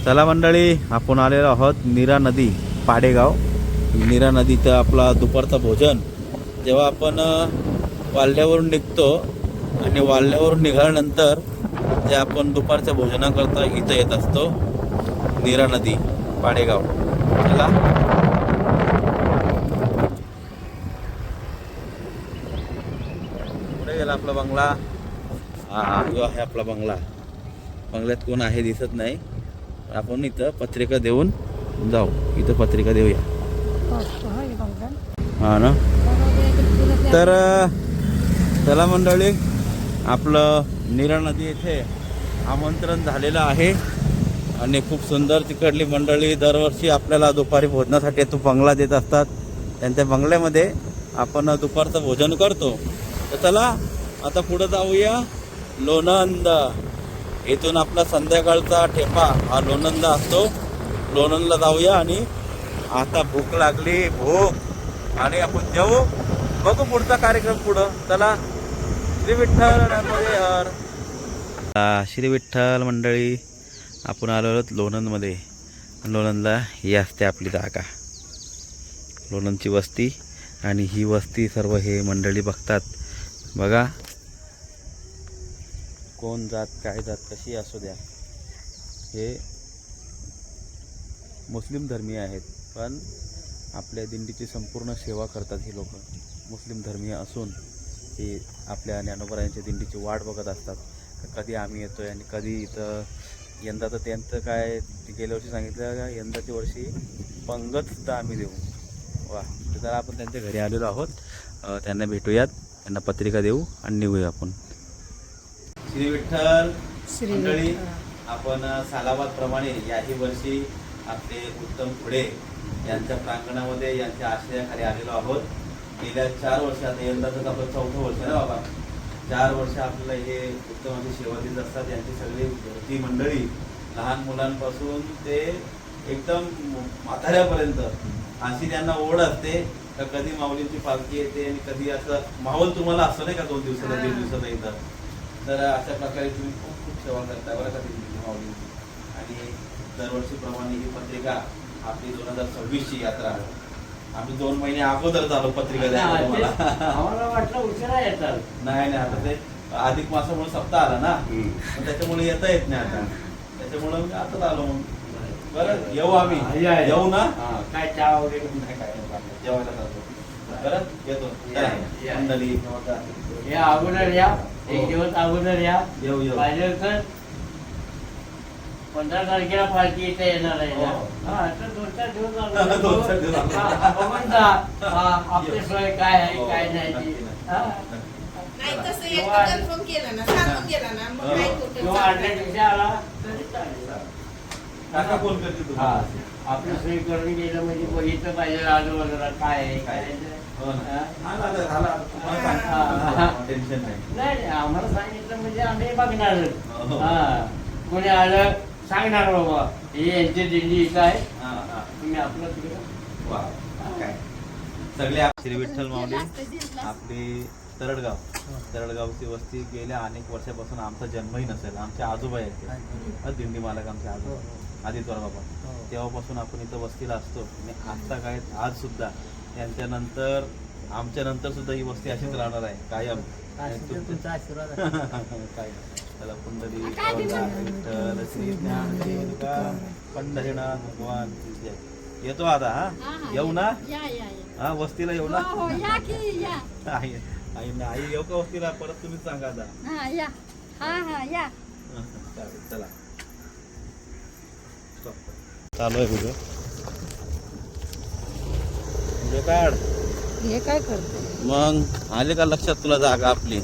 चला मंडळी, आपण आलेलो आहोत नीरा नदी पाडेगाव. नीरा नदीचं आपला दुपारचं भोजन. जेव्हा आपण वाल्ल्यावरून निघतो आणि वाल्ल्यावरून निघाल्यानंतर जे आपण दुपारच्या भोजनाकरता इथं येत असतो, नीरा नदी पाडेगाव. चला पुढे गेला आपला बंगला. हा जो आहे आपला बंगला. बंगल्यात कोण आहे दिसत नाही. आपण इथं पत्रिका देऊन जाऊ. इथं पत्रिका देऊया. हा ना. तर चला मंडळी, आपलं नीरा नदी येथे आमंत्रण झालेलं आहे आणि खूप सुंदर तिकडली मंडळी दरवर्षी आपल्याला दुपारी भोजनासाठी तो बंगला देत असतात. त्यांच्या बंगल्यामध्ये आपण दुपारचं भोजन करतो. तर चला आता पुढं जाऊया. लोणंद. इथून आपला संध्याकाळचा ठेपा हा लोणंद असतो. लोणंदला जाऊया आणि आता भूक लागली, भूक, आणि आपण जेवू. बघू पुढचा कार्यक्रम पुढं. चला. श्री विठ्ठल हर. श्री विठ्ठल मंडळी, आपण आलो आहोत लोणंदमध्ये. लोणंदला ही असते आपली जागा, लोणंदची वस्ती. आणि ही वस्ती सर्व हे मंडळी बघतात. बघा, कोण जात काय जात कशी असू द्या, हे मुस्लिम धर्मीय आहेत, पण आपल्या दिंडीची संपूर्ण सेवा करतात. ही लोक मुस्लिम धर्मीय असून हे आपल्या ज्ञानोबरायांच्या दिंडीची वाट बघत असतात. कधी आम्ही येतोय आणि कधी इथं. यंदा तर त्यांचं काय, गेल्या वर्षी सांगितलं का यंदाच्या वर्षी पंगतसुद्धा आम्ही देऊ. वा. तर आपण त्यांच्या घरी आलेलो आहोत. त्यांना भेटूयात, त्यांना पत्रिका देऊ आणि निघूया आपण. श्री विठ्ठल मंडळी, आपण सालाबाद प्रमाणे याही वर्षी आपले उत्तम पुढे यांच्या प्रांगणामध्ये यांच्या आश्रयाखाली आलेलो आहोत. गेल्या 4 वर्ष, आता यंदाच आपलं 4थं वर्ष ना बाबा. 4 वर्ष आपल्याला हे उत्तम अशी सेवा देत असतात. यांची सगळी भरती मंडळी, लहान मुलांपासून ते एकदम म्हाताऱ्यापर्यंत अशी त्यांना ओढ असते. तर कधी माऊलींची पालखी येते आणि कधी असं माहोल तुम्हाला असं नाही का 2 दिवसाला 1.5 दिवसाला येतात. तर अशा प्रकारे तुम्ही खूप खूप सेवा करता बरं का ती माऊलींची. आणि दरवर्षीप्रमाणे ही पत्रिका आपली 2026ची यात्रा. आम्ही 2 महिने अगोदर झालो पत्रिका द्यायला. आम्हाला वाटलं उशिरा येतात. नाही, आता ते अधिक मासामुळे सप्ताह आला ना, त्याच्यामुळे येता येत नाही आता. त्याच्यामुळे मी आताच आलो. मग बरं, येऊ आम्ही. येऊ ना. काय चहा वगैरे नाही, काय जेवायला जातो. बरं, येतो मंडळी. या अगोदर या, 1 दिवस अगोदर या. येऊ येऊ. पाहिजे तर 15 तारखेला पालखी इथे येणार आहे ना. हा, तर 2-4 दिवस बघून जा आपली सोय काय आहे काय नाही ती. नाही तसं एकदा कन्फर्म केलं ना, सांगून गेला ना, मग काय कुठं किंवा आदल्या दिवशी आला तरी चालेल. काका फोन करते हा, तुम्हाला. आपलं सोय करून गेलं म्हणजे बघितलं पाहिजे आजूबाजूला काय आहे काय नाही. टेन्शन नाही. नाही, आम्हाला सांगितलं म्हणजे आम्ही बघणार. हा, कोणी आलं सांगणार बाबा हे यांची दिंडी इथं आहे, तुम्ही आपलं तिकडे. काय सगळे श्री विठ्ठल माऊली आपली तरडगावची वस्ती. गेल्या अनेक वर्षापासून आमचा जन्मही नसेल. आमचे आजोबा आहेत दिंडी मालक, आमचे आजोबा आदित्य बाबा. तेव्हापासून आपण इथं वस्तीला असतो. आणि आजचा काय, आज सुद्धा यांच्यानंतर आमच्या नंतर सुद्धा ही वस्ती अशीच राहणार आहे कायम. तुमचा आशीर्वाद काय त्याला पुंडली विठ्ठल श्री ज्ञानदेव पंढरीनाथ भगवान. येतो आता. हा, येऊ ना. हा, वस्तीला येऊ ना. आई येऊ का वस्तीला? परत तुम्हीच सांगा आता. चला, चालू आहे व्हिडिओ. व्हिडिओ काढ. हे काय करतो मग आले का लक्षात तुला जागा आपली?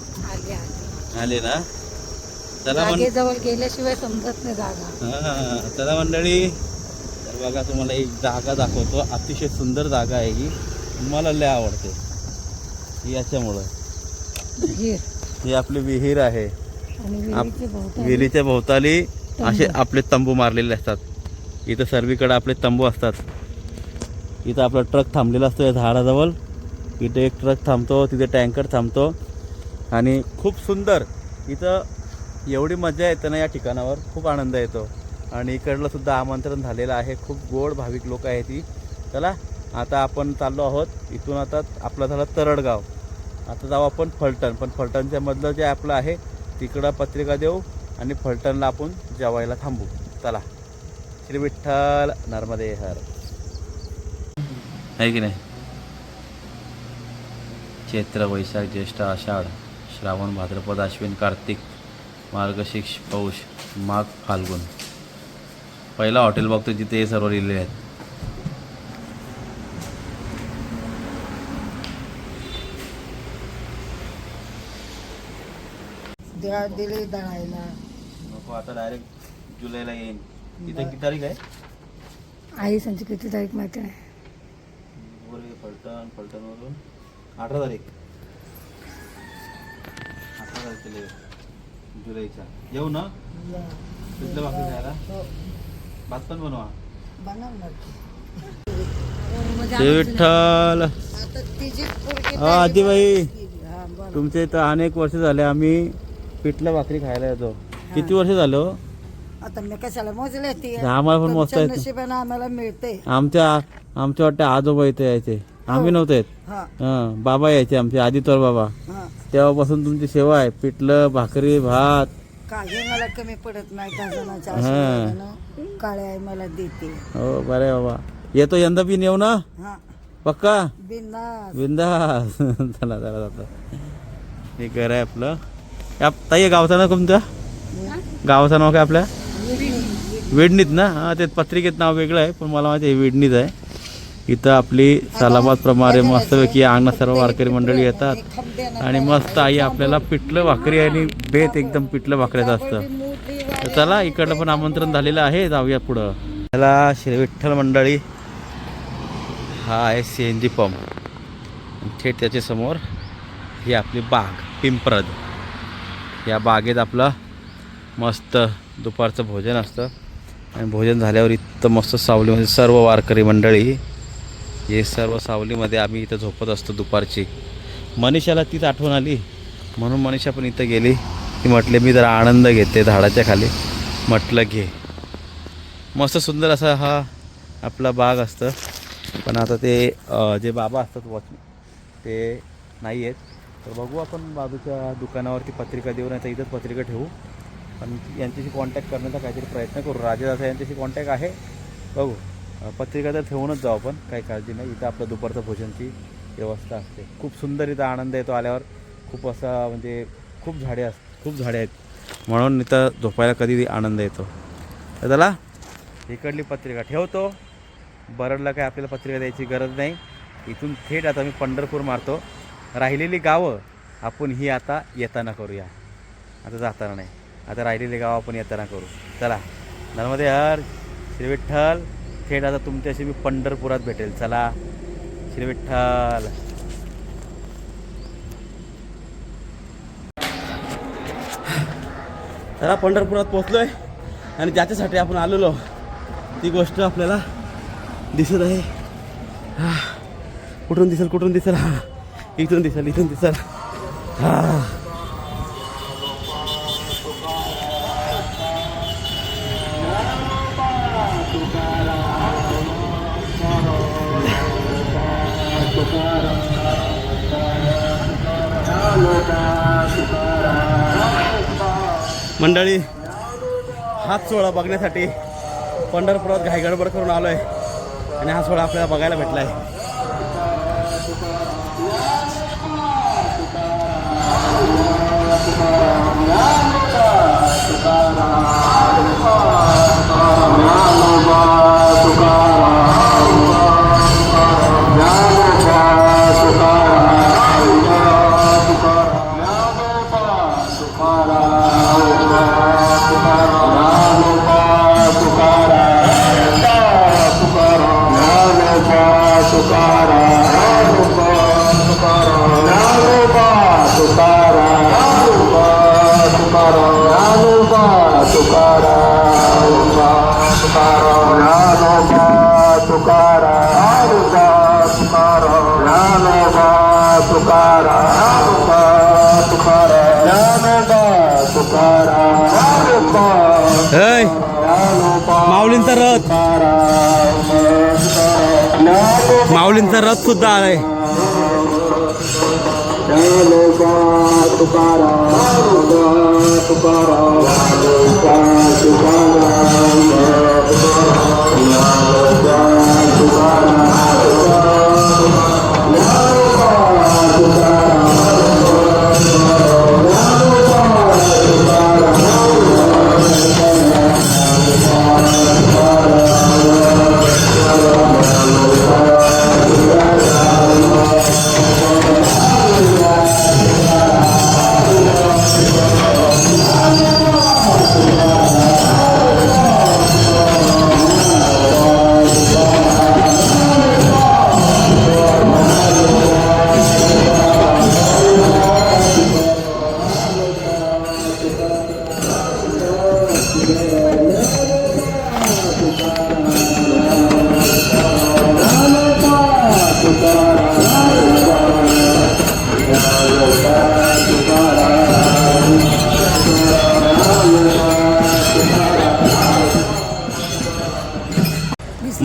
आले ना. चला जवळ गेल्याशिवाय समजत नाही जागा. चला मंडळी, तर बघा तुम्हाला एक जागा दाखवतो. अतिशय सुंदर जागा आहे ही. मला लय आवडते याच्यामुळं. ही आपली विहीर आहे. विहिरीच्या भोवताली असे आपले तंबू मारलेले असतात. इथं सर्वीकडे आपले तंबू असतात. इथं आपला ट्रक थांबलेला असतो या झाडाजवळ. इथे एक ट्रक थांबतो, तिथे टँकर थांबतो. आणि खूप सुंदर इथं एवढी मजा येते ना या ठिकाणावर, खूप आनंद येतो. आणि इकडलं सुद्धा आमंत्रण झालेलं आहे. खूप गोड भाविक लोक आहेत ती. चला आता आपण चाललो आहोत इथून. आता आपलं झालं तरडगाव. आता जाऊ आपण फलटण. पण फलटणच्या मधलं जे आपलं आहे तिकडं पत्रिका देऊ आणि फलटणला आपण जेवायला थांबू. चला. श्री विठ्ठल नर्मदे हर. आहे की नाही. चैत्र वैशाख ज्येष्ठ आषाढ श्रावण भाद्रपद अश्विन कार्तिक मार्गशीर्ष पौष माघ फाल्गुन. पहिला हॉटेल बघतो जिथे हे सर्व लिहिलेले आहेत. दिले दळायला नको आता डायरेक्ट जुलैला येईन. इथे किती तारीख आहे. आई सांची किती तारीख माहिती नाही. फलटण. फलटणवरून 18 तारीख. 18 तारखेला जुलैच्या येऊ ना. तिथलं बाकी खायला भात पण बनवा. विठ्ठल. आदिबाई तुमच्या इथं अनेक वर्ष झाले आम्ही पिठलं भाकरी खायला येतो. किती वर्ष झालं हो? आता मी कशाला मोजले ती आम्हाला पण मोजता येत नाही. नशिबाने आम्हाला मिळते. आमच्या वाटते आजोबा इथे यायचे. आम्ही नव्हते येत. हां बाबा यायचे आमचे आदित्य बाबा. तेव्हापासून तुमची सेवा आहे. पिठलं भाकरी भात काही मला कमी पडत नाही. जणांच्या आशीर्वादानं काळे आई मला देते. हो बरे बाबा. येतो यंदा बी येऊ ना पक्का. बिंदास बिंदास. चला चला जातो. हे घर आहे आपलं. ताई गावचं नाव तुमचं. गावाचं नाव काय आपल्या. वेडणीत ना. हां ते पत्रिकेत नाव वेगळं आहे पण मला माहिती आहे वेडणीत आहे. इथं आपली सलामत प्रमाणे मस्तपैकी अंगणात सर्व वारकरी मंडळी येतात आणि मस्त आई आपल्याला पिठलं भाकरी आणि बेत एकदम पिठलं भाकरीचं असतं. तर चला इकडलं पण आमंत्रण झालेलं आहे. जाऊया पुढं. त्याला श्री विठ्ठल मंडळी. हा आहे CNG पंप. थेट त्याच्या समोर ही आपली बाग पिंपरद. या बागेत आपलं मस्त दुपारचं भोजन असतं आणि भोजन झाल्यावर इथं मस्त सावलीमध्ये सर्व वारकरी मंडळी हे सर्व सावलीमध्ये आम्ही इथं झोपत असतो दुपारची. मनीषाला तीच आठवण आली म्हणून मनीषा पण इथं गेली. ती म्हटले मी जरा आनंद घेते झाडाच्या खाली. म्हटलं घे. मस्त सुंदर असा हा आपला बाग असतं. पण आता ते जे बाबा असतात वॉचमॅन ते नाही आहेत. तर बघू आपण बाजूच्या दुकानावरती पत्रिका देऊ नाही तर इथंच पत्रिका ठेवू. पण यांच्याशी कॉन्टॅक्ट करण्याचा काहीतरी प्रयत्न करू. राजेदादा यांच्याशी कॉन्टॅक्ट आहे. बघू पत्रिका तर ठेवूनच जाऊ आपण. काही काळजी नाही. इथं आपलं दुपारचं भोजनची व्यवस्था असते. खूप सुंदर इथं आनंद येतो आल्यावर. खूप असा म्हणजे खूप झाडे आहेत म्हणून इथं झोपायला कधी आनंद येतो. तर त्याला इकडली पत्रिका ठेवतो. बरडला काय आपल्याला पत्रिका द्यायची गरज नाही. इथून थेट आता मी पंढरपूर मारतो. राहिलेली गावं आपण ही आता येताना करूया. आता जाताना नाही. आता राहिलेली गावं आपण येताना करू. चला. नर्मदे हर. श्री विठ्ठल. थेट आता तुमच्याशी मी पंढरपुरात भेटेल. चला. श्री विठ्ठल. चला पंढरपुरात पोचलोय आणि ज्याच्यासाठी आपण आलेलो ती गोष्ट आपल्याला दिसत आहे. कुठून दिसेल. हा इथून दिसेल. हा मंडळी हाच सोहळा बघण्यासाठी पंढरपुरात घाईगडबड करून आलो आहे आणि हा सोहळा आपल्याला बघायला भेटला आहे. तुकाराम ऐ, माऊलींचा रथ, माऊलींचा रथ सुद्धा आलाय.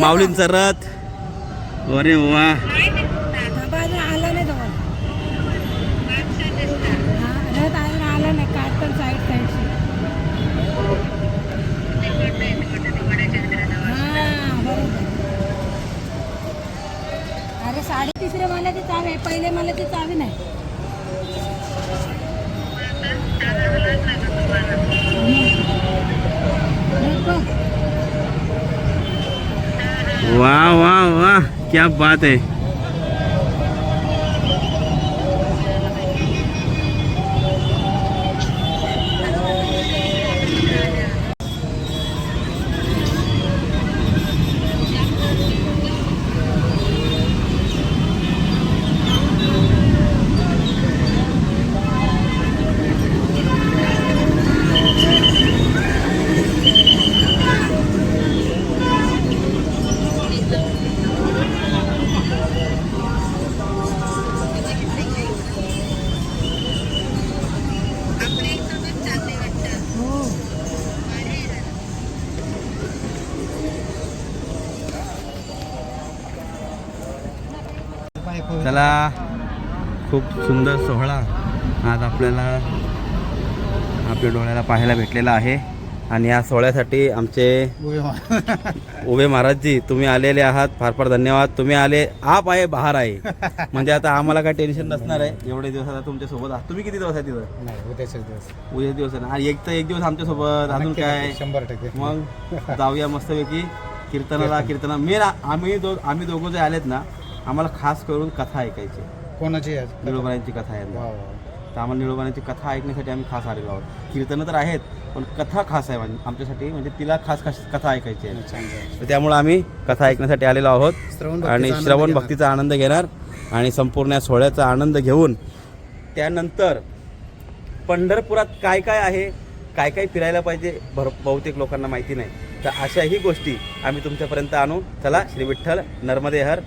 माऊलींचा रथ. अरे वा, आला नाही तो रथ अजून आला नाही. काढतात साईड साईडची. हां बरोबर. अरे 3.5 मला ती चावी आहे. पहिले मला ती चावी नाही. वाह वाह वाह, क्या बात है. चला, खूप सुंदर सोहळा आज आपल्याला आपल्या डोळ्याला पाहायला भेटलेला आहे. आणि या सोहळ्यासाठी आमचे उभे महाराजजी तुम्ही आलेले आहात, फार फार धन्यवाद. तुम्ही आले, आप आहे बाहेर आहे म्हणजे आता आम्हाला काय टेन्शन नसणार आहे. एवढे दिवस आता तुमच्या सोबत आहात. तुम्ही किती दिवस आहे तिथं? उद्या दिवस आहे ना. आणि एक दिवस आमच्या सोबत अजून काय 100%. मग जाऊया मस्तपैकी कीर्तना मेन. आम्ही दोघं जे आलेत ना, आम्हाला खास करून कथा ऐकायची. कोणाची निळोबांची कथा आहे ना, तर आम्हाला निळोबांची कथा ऐकण्यासाठी आम्ही खास आलेलो आहोत. कीर्तनं तर आहेत पण कथा खास आहे आमच्यासाठी, म्हणजे तिला खास कथा ऐकायची आहे. तर त्यामुळे आम्ही कथा ऐकण्यासाठी आलेलो आहोत आणि श्रवण भक्तीचा आनंद घेणार आणि संपूर्ण सोहळ्याचा आनंद घेऊन त्यानंतर पंढरपुरात काय काय आहे, काय काय फिरायला पाहिजे, बहुतेक लोकांना माहिती नाही. तर अशाही गोष्टी आम्ही तुमच्यापर्यंत आणू. चला, श्री विठ्ठल नर्मदे हर.